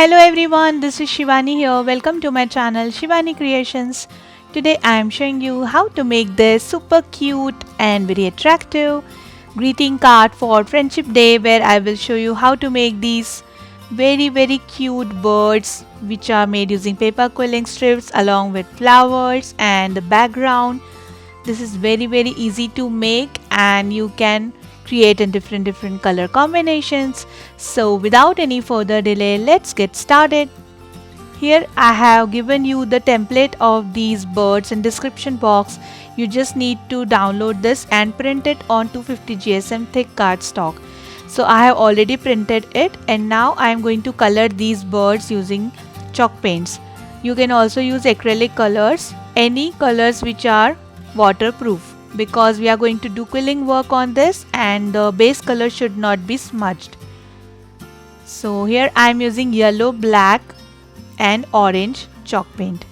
Hello everyone, this is Shivani here. Welcome to my channel Shivani Creations. Today I am showing you how to make this super cute and very attractive greeting card for Friendship Day, where I will show you how to make these very cute birds which are made using paper quilling strips along with flowers and the background. This is very easy to make and you can create in different color combinations. So without any further delay, let's get started. Here I have given you the template of these birds in description box. You just need to download this and print it on 250 GSM thick cardstock. So I have already printed it and now I am going to color these birds using chalk paints. You can also use acrylic colors, any colors which are waterproof, because we are going to do quilling work on this and the base color should not be smudged. So here I am using yellow, black and orange chalk paint.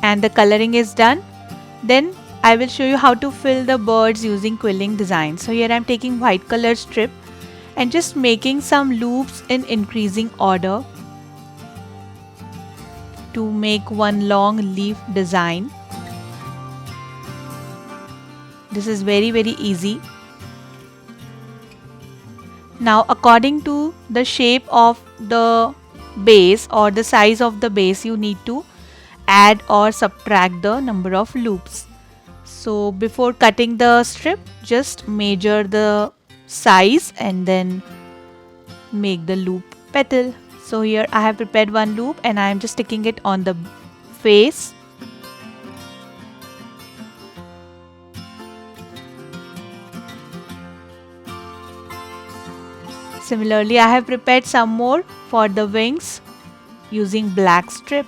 And the coloring is done. Then I will show you how to fill the birds using quilling design. So here I am taking white color strip and just making some loops in increasing order to make one long leaf design. This is very easy. Now according to the shape of the base or the size of the base, you need to add or subtract the number of loops. So before cutting the strip, just measure the size and then make the loop petal. So here I have prepared one loop and I am just sticking it on the face. Similarly, I have prepared some more for the wings using black strip.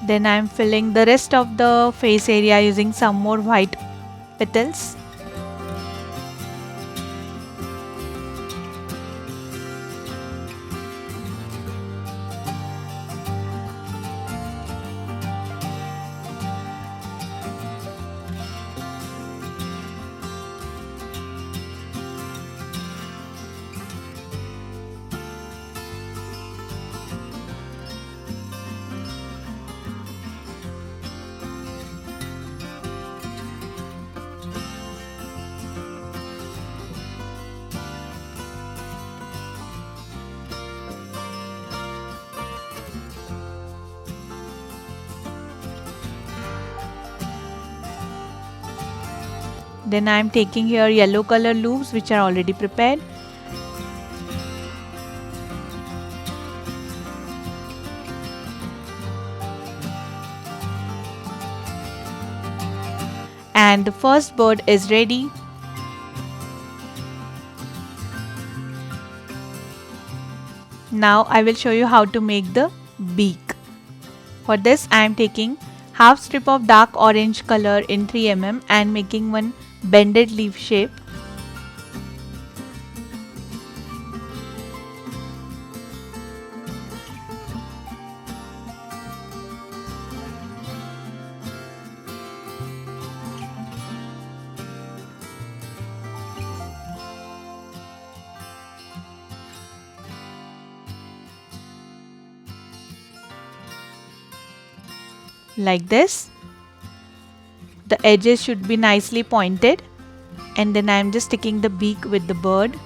Then I am filling the rest of the face area using some more white petals. Then I am taking here yellow color loops which are already prepared and the first bird is ready. Now I will show you how to make the beak. For this I am taking half strip of dark orange color in 3 mm and making one bended leaf shape. Like this. The edges should be nicely pointed, and then I am just sticking the beak with the bird.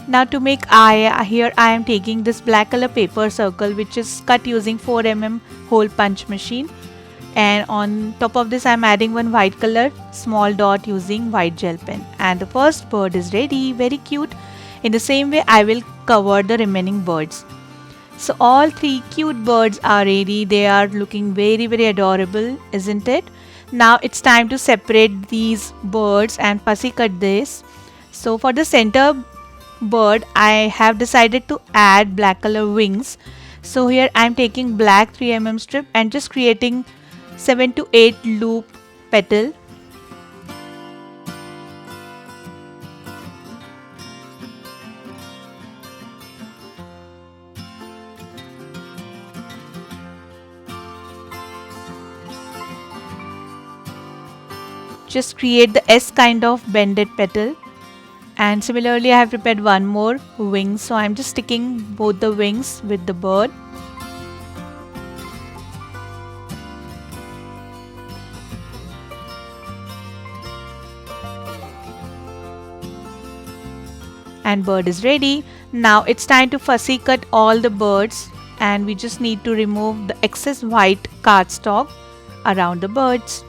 Now to make eye, here I am taking this black color paper circle which is cut using 4 mm hole punch machine, and on top of this I am adding one white color small dot using white gel pen, and the first bird is ready. Very cute. In the same way I will cover the remaining birds. So all 3 cute birds are ready. They are looking very adorable, isn't it? Now it's time to separate these birds and fussy cut this. So for the center bird I have decided to add black color wings. So here I am taking black 3 mm strip and just creating 7 to 8 loop petal. Just create the S kind of bended petal. And similarly I have prepared one more wing, so I am just sticking both the wings with the bird. And bird is ready. Now it's time to fussy cut all the birds, and we just need to remove the excess white cardstock around the birds.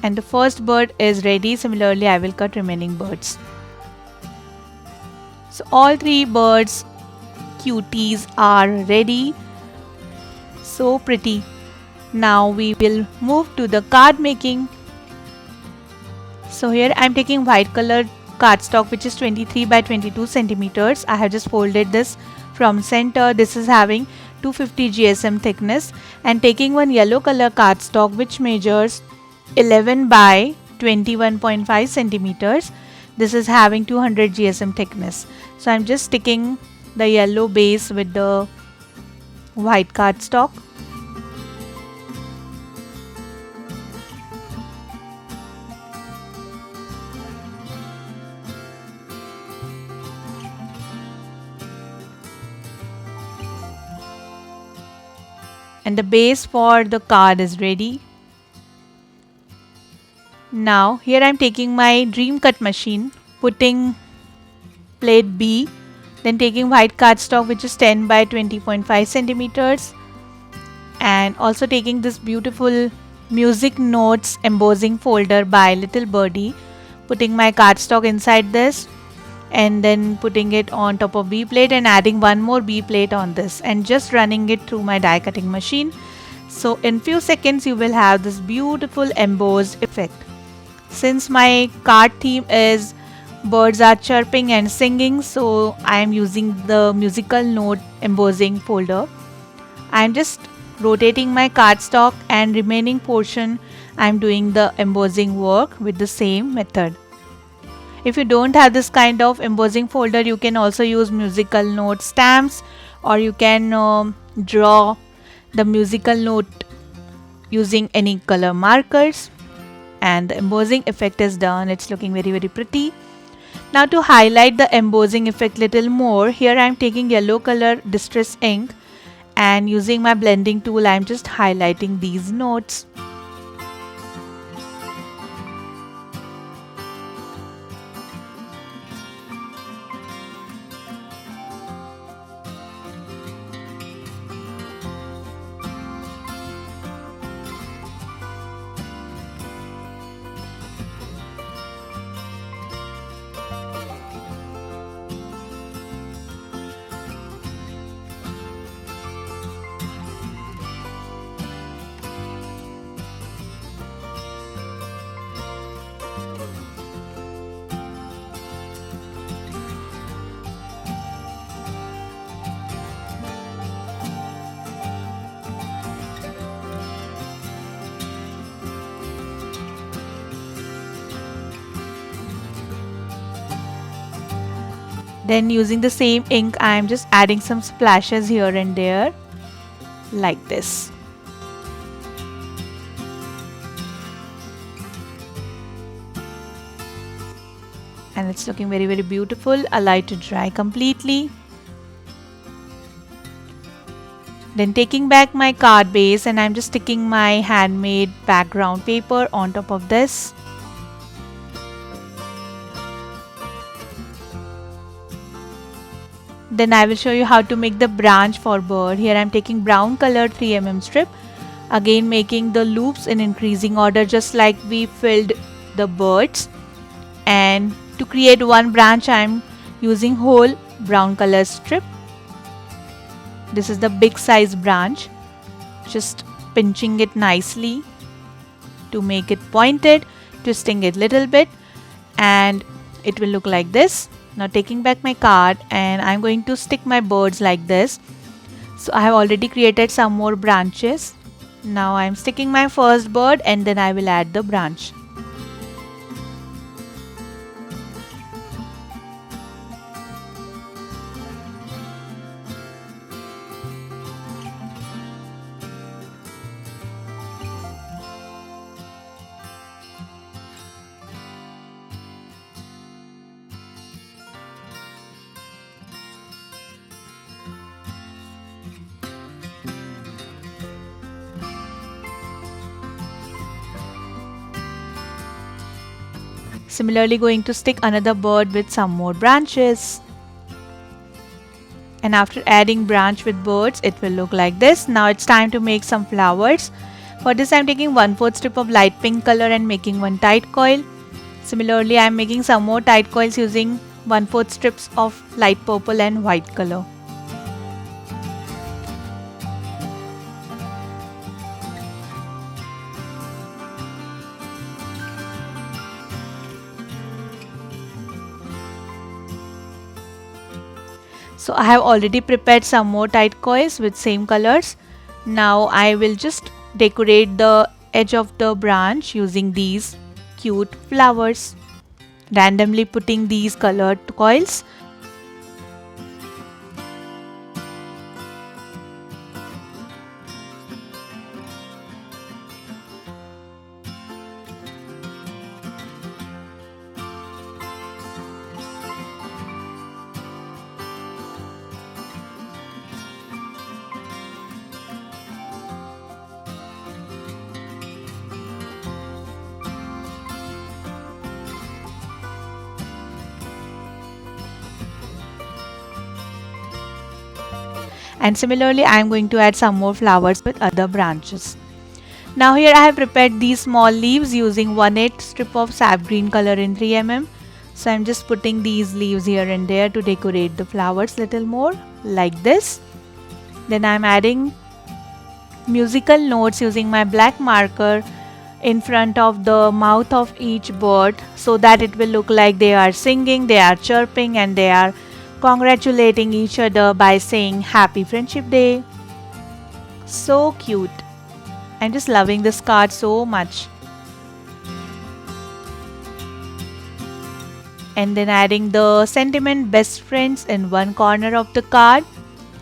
And the first bird is ready. Similarly I will cut remaining birds. So all 3 birds cuties are ready. So pretty. Now we will move to the card making. So here I am taking white color cardstock which is 23 by 22 centimeters. I have just folded this from center. This is having 250 GSM thickness, and taking one yellow color cardstock which measures 11 by 21.5 centimeters. This is having 200 GSM thickness. So I'm just sticking the yellow base with the white cardstock. And the base for the card is ready. Now here I am taking my dream cut machine, putting plate B, then taking white cardstock which is 10 by 20.5 centimeters, and also taking this beautiful music notes embossing folder by Little Birdie, putting my cardstock inside this and then putting it on top of B plate and adding one more B plate on this and just running it through my die cutting machine. So in few seconds you will have this beautiful embossed effect. Since my card theme is birds are chirping and singing, so I am using the musical note embossing folder. I am just rotating my cardstock, and remaining portion I'm doing the embossing work with the same method. If you don't have this kind of embossing folder, you can also use musical note stamps, or you can draw the musical note using any color markers, and the embossing effect is done. It's looking very pretty. Now to highlight the embossing effect little more, here I am taking yellow color distress ink and using my blending tool I am just highlighting these notes. Then using the same ink I am just adding some splashes here and there like this. And it's looking very beautiful. Allow it to dry completely. Then taking back my card base and I'm just sticking my handmade background paper on top of this. Then I will show you how to make the branch for bird. Here I am taking brown color 3mm strip. Again making the loops in increasing order just like we filled the birds. And to create one branch I am using whole brown color strip. This is the big size branch. Just pinching it nicely to make it pointed, twisting it little bit, and it will look like this. Now taking back my card and I'm going to stick my birds like this. So I have already created some more branches. Now I'm sticking my first bird and then I will add the branch. Similarly going to stick another bird with some more branches. And after adding branch with birds, it will look like this. Now it's time to make some flowers. For this I'm taking 1/4 strip of light pink color and making one tight coil. Similarly I'm making some more tight coils using 1/4 strips of light purple and white color. So I have already prepared some more tight coils with same colors. Now I will just decorate the edge of the branch using these cute flowers. Randomly putting these colored coils. And similarly I am going to add some more flowers with other branches. Now here I have prepared these small leaves using 1/8 strip of sap green color in 3mm. So I am just putting these leaves here and there to decorate the flowers little more like this. Then I am adding musical notes using my black marker in front of the mouth of each bird so that it will look like they are singing, they are chirping, and they are congratulating each other by saying Happy Friendship Day. So cute. I'm just loving this card so much. and then adding the sentiment best friends in one corner of the card,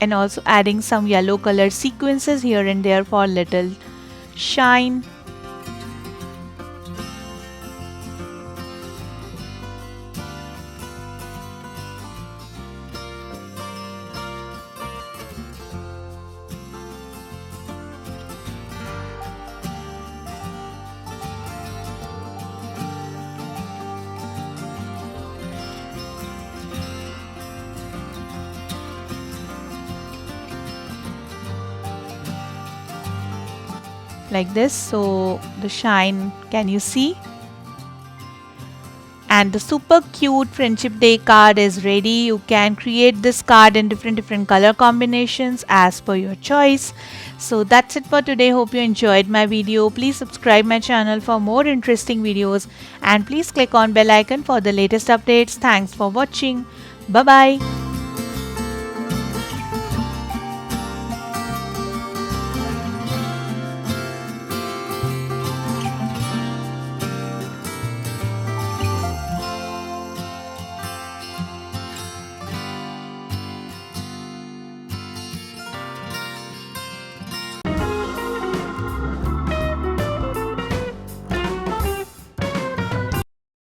and also adding some yellow color sequences here and there for little shine. Like this, so the shine, can you see? And the super cute friendship day card is ready. You can create this card in different color combinations as per your choice. So that's it for today. Hope you enjoyed my video. Please subscribe my channel for more interesting videos, and please click on bell icon for the latest updates. Thanks for watching. Bye bye.